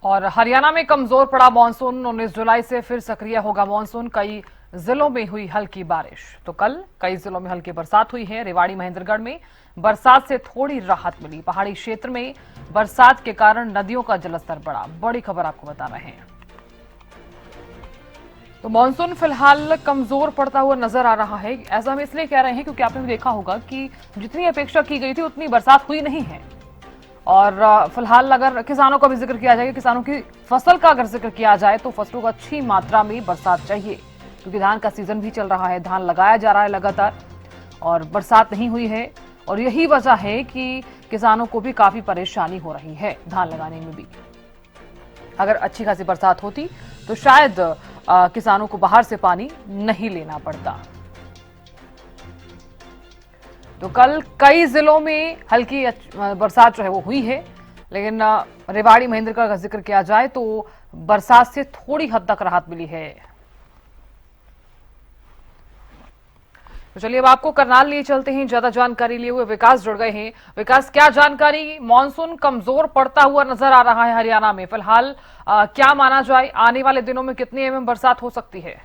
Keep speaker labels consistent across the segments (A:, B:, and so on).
A: और हरियाणा में कमजोर पड़ा मानसून। 19 जुलाई से फिर सक्रिय होगा मानसून। कई जिलों में हुई हल्की बारिश। तो कल कई जिलों में हल्की बरसात हुई है। रेवाड़ी महेंद्रगढ़ में बरसात से थोड़ी राहत मिली। पहाड़ी क्षेत्र में बरसात के कारण नदियों का जलस्तर बढ़ा। बड़ी खबर आपको बता रहे हैं। तो मानसून फिलहाल कमजोर पड़ता हुआ नजर आ रहा है। ऐसा हम इसलिए कह रहे हैं क्योंकि आपने भी देखा होगा कि जितनी अपेक्षा की गई थी उतनी बरसात हुई नहीं है। और फिलहाल अगर किसानों का भी जिक्र किया जाए, किसानों की फसल का अगर जिक्र किया जाए तो फसलों को अच्छी मात्रा में बरसात चाहिए क्योंकि धान का सीजन भी चल रहा है। धान लगाया जा रहा है लगातार और बरसात नहीं हुई है। और यही वजह है कि किसानों को भी काफी परेशानी हो रही है धान लगाने में भी। अगर अच्छी खासी बरसात होती तो शायद किसानों को बाहर से पानी नहीं लेना पड़ता। तो कल कई जिलों में हल्की बरसात जो है वो हुई है, लेकिन रेवाड़ी महेंद्रगढ़ का जिक्र किया जाए तो बरसात से थोड़ी हद तक राहत मिली है। तो चलिए अब आपको करनाल लिए चलते हैं। ज्यादा जानकारी लिए हुए विकास जुड़ गए हैं। विकास, क्या जानकारी? मानसून कमजोर पड़ता हुआ नजर आ रहा है हरियाणा में। फिलहाल क्या माना जाए, आने वाले दिनों में कितनी एमएम बरसात हो सकती है?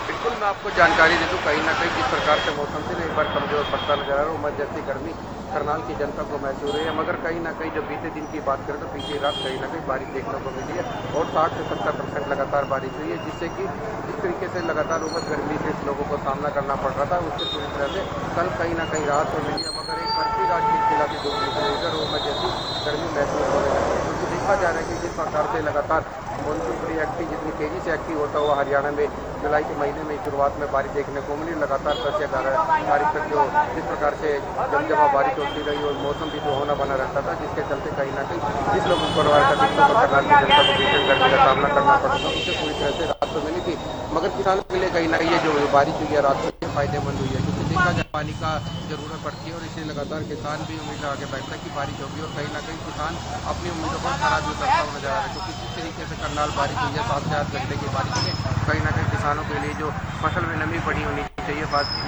B: बिल्कुल, मैं आपको जानकारी दे दूं। कहीं ना कहीं जिस प्रकार से मौसम से एक बार कमजोर पड़ता नजर आ रहा है, उमस जैसी गर्मी करनाल की जनता को महसूस हो रही है। मगर कहीं ना कहीं जब बीते दिन की बात करें तो बीती रात कहीं ना कहीं बारिश देखने को मिली है और 60 से 70% लगातार बारिश हुई है, जिससे कि जिस तरीके से लगातार उमस गर्मी से लोगों को सामना करना पड़ रहा था, उससे पूरी तरह से कल कहीं ना कहीं राहत तो मिली है। मगर एक बार फिर आज खिलखिलाती धूप निकलकर उमस जैसी गर्मी महसूस होने लगी है, क्योंकि देखा जा रहा है कि जिस प्रकार से लगातार मानसून प्री एक्टिव जितनी तेजी से एक्टिव होता हुआ हरियाणा में जुलाई के महीने में शुरुआत में बारिश देखने को मिली। लगातार 10 या 11 तारीख तक जो जिस प्रकार से जमजमा बारिश होती रही और मौसम भी सुहावना बना रहता था, जिसके चलते कहीं ना कहीं जिस लोगों को करनाल की जनता को भीषण गर्मी का सामना करना पड़ा था, उससे पूरी तरह से राहत तो मिली थी। मगर किसानों के लिए कहीं ना कहीं ये जो बारिश हुई है रात में फायदेमंद हुई है, क्योंकि देखा जाए पानी का जरूरत पड़ती है और इसलिए लगातार किसान भी उम्मीद लगा के बैठता है कि बारिश होगी। और कहीं ना कहीं किसान अपनी उम्मीदों पर खरा भी उतरता हुआ नजर आ रहा है, क्योंकि जिस तरीके से करनाल बारिश हुई है 7 से 8 घंटे की बारिश में कहीं ना कहीं किसानों के लिए जो फसल में नमी पड़ी होनी चाहिए,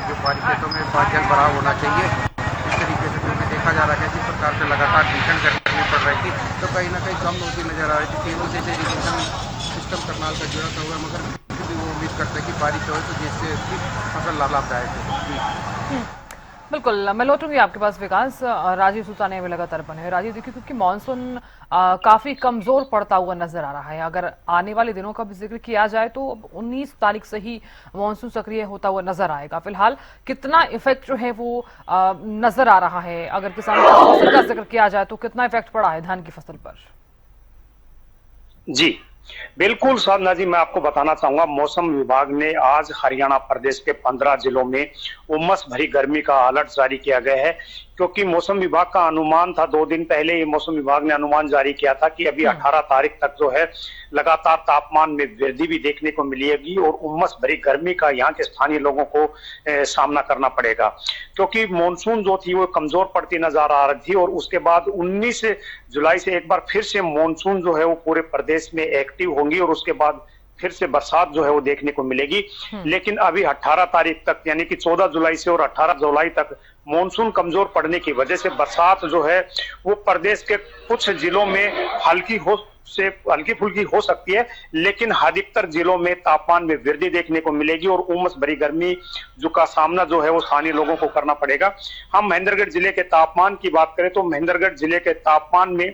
B: जो बारिश खेतों में जल भराव होना चाहिए, इस तरीके से क्योंकि देखा जा रहा है जिस प्रकार से लगातार भीषण गर्मी पड़ रही थी तो कहीं ना कहीं कम होती नजर आ रही थी। तीनों से इरिगेशन सिस्टम करनाल का जुड़ा हुआ, मगर फिर भी वो उम्मीद करते हैं कि बारिश हो तो जिससे उसकी फसल लाभदायक हो।
A: बिल्कुल, मैं लौटूंगी आपके पास विकास। राजीव सुताने में लगातार बने हैं। राजीव, देखिए क्योंकि मानसून काफी कमजोर पड़ता हुआ नजर आ रहा है। अगर आने वाले दिनों का भी जिक्र किया जाए तो 19 तारीख से ही मानसून सक्रिय होता हुआ नजर आएगा। फिलहाल कितना इफेक्ट जो है वो नजर आ रहा है? अगर किसानों की फसल का जिक्र किया जाए तो कितना इफेक्ट पड़ा है धान की फसल पर?
C: जी बिल्कुल साधना जी, मैं आपको बताना चाहूंगा मौसम विभाग ने आज हरियाणा प्रदेश के 15 जिलों में उमस भरी गर्मी का अलर्ट जारी किया गया है, क्योंकि मौसम विभाग का अनुमान था 2 दिन पहले ही मौसम विभाग ने अनुमान जारी किया था कि अभी 18 तारीख तक जो है लगातार तापमान में वृद्धि भी देखने को मिलेगी और उमस भरी गर्मी का यहाँ के स्थानीय लोगों को सामना करना पड़ेगा, क्योंकि मानसून जो थी वो कमजोर पड़ती नजर आ रही थी। और उसके बाद 19 जुलाई से एक बार फिर से मानसून जो है वो पूरे प्रदेश में एक्टिव होंगी और उसके बाद फिर से बरसात जो है वो देखने को मिलेगी। लेकिन अभी 18 तारीख तक यानी कि 14 जुलाई से और 18 जुलाई तक मानसून कमजोर पड़ने की वजह से बरसात जो है वो प्रदेश के कुछ जिलों में हल्की फुल्की हो सकती है, लेकिन अधिकतर जिलों में तापमान में वृद्धि देखने को मिलेगी और उमस भरी गर्मी जो का सामना जो है वो स्थानीय लोगों को करना पड़ेगा। हम महेंद्रगढ़ जिले के तापमान की बात करें तो महेंद्रगढ़ जिले के तापमान में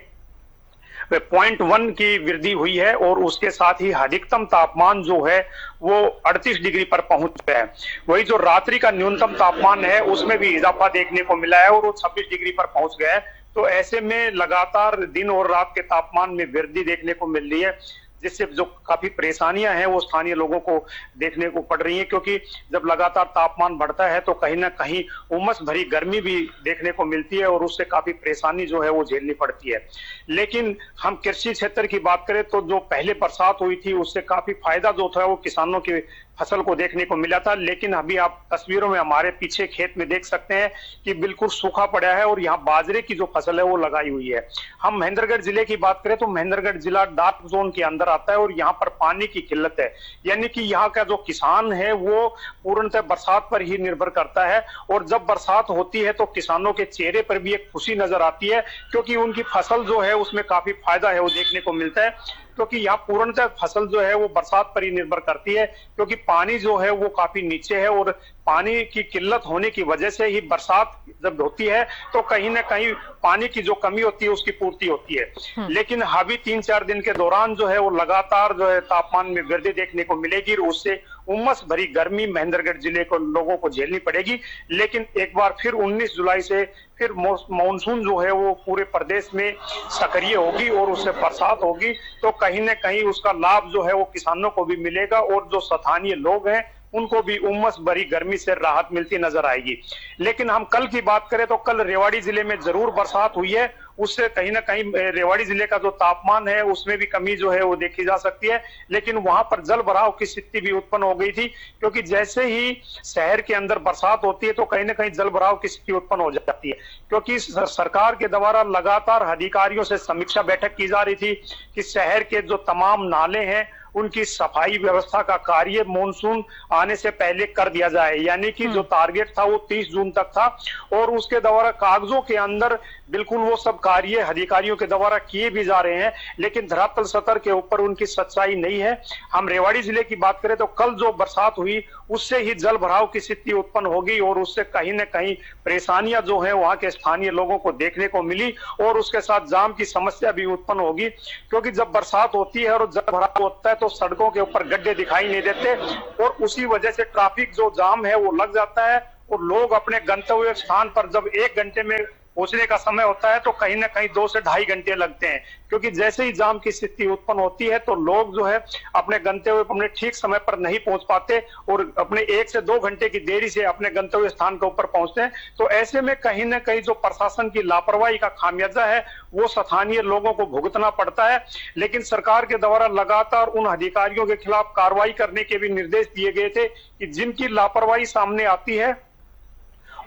C: 0.1 की वृद्धि हुई है और उसके साथ ही अधिकतम तापमान जो है वो 38 डिग्री पर पहुंच गया है। वही जो रात्रि का न्यूनतम तापमान है उसमें भी इजाफा देखने को मिला है और वो 26 डिग्री पर पहुंच गया है। तो ऐसे में लगातार दिन और रात के तापमान में वृद्धि देखने को मिल रही है, जिससे जो काफी परेशानियां हैं वो स्थानीय लोगों को देखने को पड़ रही हैं, क्योंकि जब लगातार तापमान बढ़ता है तो कहीं ना कहीं उमस भरी गर्मी भी देखने को मिलती है और उससे काफी परेशानी जो है वो झेलनी पड़ती है। लेकिन हम कृषि क्षेत्र की बात करें तो जो पहले बरसात हुई थी उससे काफी फायदा जो था वो किसानों के फसल को देखने को मिला था, लेकिन अभी आप तस्वीरों में हमारे पीछे खेत में देख सकते हैं कि बिल्कुल सूखा पड़ा है और यहाँ बाजरे की जो फसल है वो लगाई हुई है। हम महेंद्रगढ़ जिले की बात करें तो महेंद्रगढ़ जिला डार्क जोन के अंदर आता है और यहाँ पर पानी की किल्लत है, यानी कि यहाँ का जो किसान है वो पूर्णतः बरसात पर ही निर्भर करता है। और जब बरसात होती है तो किसानों के चेहरे पर भी एक खुशी नजर आती है, क्योंकि उनकी फसल जो है उसमें काफी फायदा है वो देखने को मिलता है। क्योंकि यहाँ पूर्णतः फसल जो है वो बरसात पर ही निर्भर करती है, क्योंकि पानी जो है वो काफी नीचे है और पानी की किल्लत होने की वजह से ही बरसात जब होती है तो कहीं ना कहीं पानी की जो कमी होती है उसकी पूर्ति होती है। लेकिन अभी 3-4 दिन के दौरान जो है वो लगातार जो है तापमान में वृद्धि देखने को मिलेगी और उससे उमस भरी गर्मी महेंद्रगढ़ जिले को लोगों को झेलनी पड़ेगी। लेकिन एक बार फिर 19 जुलाई से फिर मानसून जो है वो पूरे प्रदेश में सक्रिय होगी और उससे बरसात होगी, तो कहीं ना कहीं उसका लाभ जो है वो किसानों को भी मिलेगा और जो स्थानीय लोग हैं उनको भी उमस भरी गर्मी से राहत मिलती नजर आएगी। लेकिन हम कल की बात करें तो कल रेवाड़ी जिले में जरूर बरसात हुई है, उससे कहीं ना कहीं रेवाड़ी जिले का जो तापमान है उसमें भी कमी जो है वो देखी जा सकती है। लेकिन वहां पर जल भराव की स्थिति भी उत्पन्न हो गई थी, क्योंकि जैसे ही शहर के अंदर बरसात होती है तो कहीं ना कहीं जल भराव की स्थिति उत्पन्न हो जाती है, क्योंकि सरकार के द्वारा लगातार अधिकारियों से समीक्षा बैठक की जा रही थी कि शहर के जो तमाम नाले हैं उनकी सफाई व्यवस्था का कार्य मानसून आने से पहले कर दिया जाए, यानी कि जो टारगेट था वो 30 जून तक था और उसके द्वारा कागजों के अंदर बिल्कुल वो सब कार्य अधिकारियों के द्वारा किए भी जा रहे हैं, लेकिन धरातल सतह के ऊपर उनकी सच्चाई नहीं है। हम रेवाड़ी जिले की बात करें तो कल जो बरसात हुई उससे ही जल भराव की स्थिति उत्पन्न होगी और उससे कहीं न कहीं परेशानियां जो है वहां के स्थानीय लोगों को देखने को मिली और उसके साथ जाम की समस्या भी उत्पन्न होगी, क्योंकि जब बरसात होती है और जल भराव होता है तो सड़कों के ऊपर गड्ढे दिखाई नहीं देते और उसी वजह से ट्रैफिक जो जाम है वो लग जाता है और लोग अपने गंतव्य स्थान पर जब 1 घंटे में पहुंचने का समय होता है तो कहीं ना कहीं 2 से ढाई घंटे लगते हैं, क्योंकि जैसे ही जाम की स्थिति उत्पन्न होती है तो लोग जो है अपने गंतव्य अपने ठीक समय पर नहीं पहुंच पाते और अपने 1 से 2 घंटे की देरी से अपने गंतव्य स्थान के ऊपर पहुंचते हैं। तो ऐसे में कहीं ना कहीं जो प्रशासन की लापरवाही का खामियाजा है वो स्थानीय लोगों को भुगतना पड़ता है। लेकिन सरकार के द्वारा लगातार उन अधिकारियों के खिलाफ कार्रवाई करने के भी निर्देश दिए गए थे कि जिनकी लापरवाही सामने आती है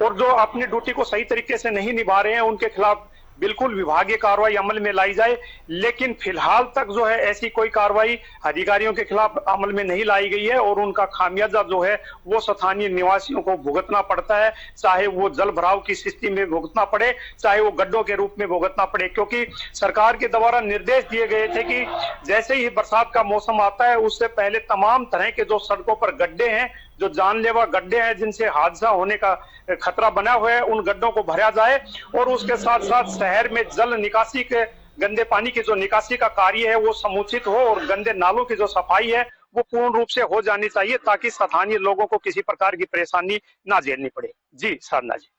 C: और जो अपनी ड्यूटी को सही तरीके से नहीं निभा रहे हैं उनके खिलाफ बिल्कुल विभागीय कार्रवाई अमल में लाई जाए। लेकिन फिलहाल तक जो है ऐसी कोई कार्रवाई अधिकारियों के खिलाफ अमल में नहीं लाई गई है और उनका खामियाजा जो है वो स्थानीय निवासियों को भुगतना पड़ता है, चाहे वो जल भराव की स्थिति में भुगतना पड़े, चाहे वो गड्ढों के रूप में भुगतना पड़े, क्योंकि सरकार के द्वारा निर्देश दिए गए थे कि जैसे ही बरसात का मौसम आता है उससे पहले तमाम तरह के जो सड़कों पर गड्ढे हैं, जो जानलेवा गड्ढे हैं जिनसे हादसा होने का खतरा बना हुआ है, उन गड्ढों को भरा जाए और उसके साथ साथ शहर में जल निकासी के गंदे पानी की जो निकासी का कार्य है वो समुचित हो और गंदे नालों की जो सफाई है वो पूर्ण रूप से हो जानी चाहिए, ताकि स्थानीय लोगों को किसी प्रकार की परेशानी ना झेलनी पड़े। जी साधना जी।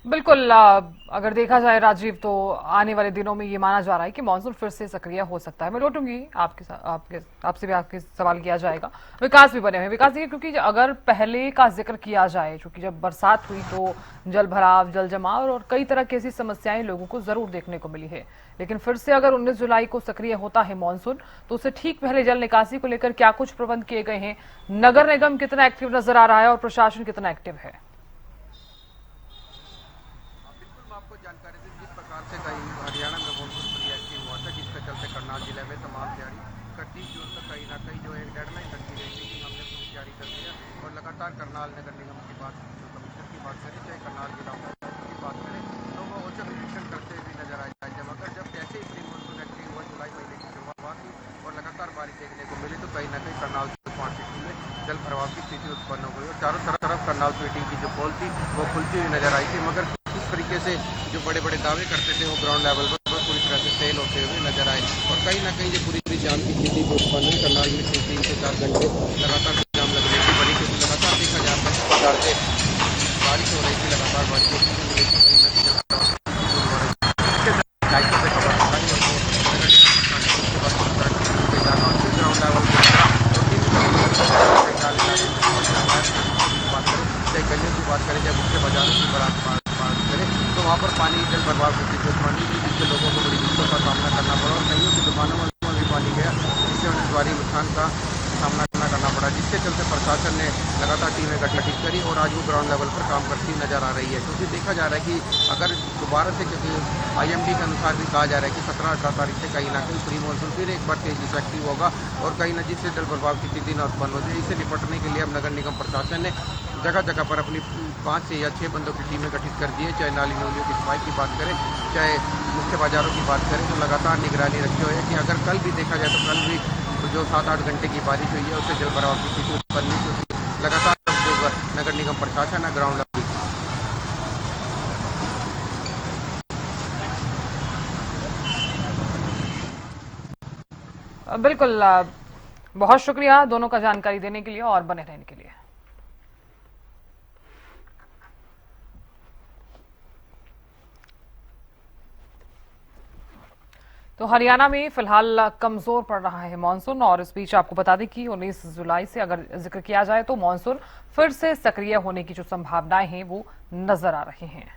A: बिल्कुल, अगर देखा जाए राजीव तो आने वाले दिनों में ये माना जा रहा है कि मानसून फिर से सक्रिय हो सकता है। मैं लौटूंगी आपसे भी आपके सवाल किया जाएगा। विकास भी बने हुए विकास देखिए, क्योंकि अगर पहले का जिक्र किया जाए, क्योंकि जब बरसात हुई तो जल भराव, जल जमाव और कई तरह की ऐसी समस्याएं लोगों को जरूर देखने को मिली है, लेकिन फिर से अगर 19 जुलाई को सक्रिय होता है मानसून तो उससे ठीक पहले जल निकासी को लेकर क्या कुछ प्रबंध किए गए हैं? नगर निगम कितना एक्टिव नजर आ रहा है और प्रशासन कितना एक्टिव है?
B: जानकारी दी जिस प्रकार से कई हरियाणा में मानसून प्री एक्टिव हुआ था, जिसके चलते करनाल जिले में तमाम तैयारी 31 जून तक कहीं ना कहीं जो एक डेडलाइन रखी गई थी कि हमने पूरी तैयारी कर दिया और लगातार करनाल नगर निगम की बात, जो कमिश्नर की बात करें, चाहे करनाल जिला की बात करें, तो वो औचक निरीक्षण करते हुए नजर आए। मगर जब जैसे ही प्री मानसून एक्टिव हुआ, जुलाई महीने की शुरुआत हुई और लगातार बारिश देखने को मिली, तो कहीं ना कहीं करनाल स्मार्ट सिटी में जल भराव की स्थिति उत्पन्न हो गई और चारों तरफ करनाल सिटी की जो पोल थी वो खुलती हुई नजर आई थी। मगर इस तरीके से जो बड़े बड़े दावे करते थे वो ग्राउंड लेवल पर पूरी तरह से फेल होते हुए नजर आए और कहीं ना कहीं जो पूरी जाम की स्थिति जो उत्पन्न हुई करनाल में 3 से 4 घंटे लगातार जाम लगने की बड़ी, क्योंकि लगातार देखा जा रहा से बारिश हो रही थी, लगातार बारिश देखने को मिली थी, कहीं ना कहीं दायित्व से खबर आ रही है ग्राउंड लेवल गलियों की बात करें, जब मुख्य बाजारों की बात करें तो वहाँ पर पानी जल बर्बाद की स्थिति उत्पन्न हुई, जिससे लोगों को बड़ी दिक्कतों का सामना करना पड़ा और कईयों की दुकानों में भी पानी गया, जिससे उन्हें भारी नुकसान का सामना करना पड़ा, जिसके चलते प्रशासन ने लगातार टीमें गठित करी और आज वो ग्राउंड लेवल पर काम करती नजर आ रही है। क्योंकि देखा जा रहा है कि अगर दोबारा से IMD के अनुसार भी कहा जा रहा है कि 17-18 तारीख से कहीं ना कहीं प्री मानसून फिर एक बार तेजी से एक्टिव होगा और कहीं न जिससे जल प्रभाव की स्थिति न उत्पन्न हो जाए। इससे निपटने के लिए अब नगर निगम प्रशासन ने जगह जगह पर अपनी 5 से या 6 बंदों की टीमें गठित कर दी है। चाहे नाली नौलियों की सफाई की बात करें, चाहे मुख्य बाजारों की बात करें, तो लगातार निगरानी रखी हुई है कि अगर कल भी देखा जाए तो कल भी जो 7-8 घंटे की बारिश हुई है उससे जल भराव की स्थिति उत्पन्न हुई, क्योंकि लगातार जो नगर निगम प्रशासन है ग्राउंड लेवल
A: बिल्कुल, बहुत शुक्रिया दोनों का जानकारी देने के लिए और बने रहने के लिए। तो हरियाणा में फिलहाल कमजोर पड़ रहा है मानसून, और इस बीच आपको बता दें कि 19 जुलाई से अगर जिक्र किया जाए तो मानसून फिर से सक्रिय होने की जो संभावनाएं हैं वो नजर आ रही हैं।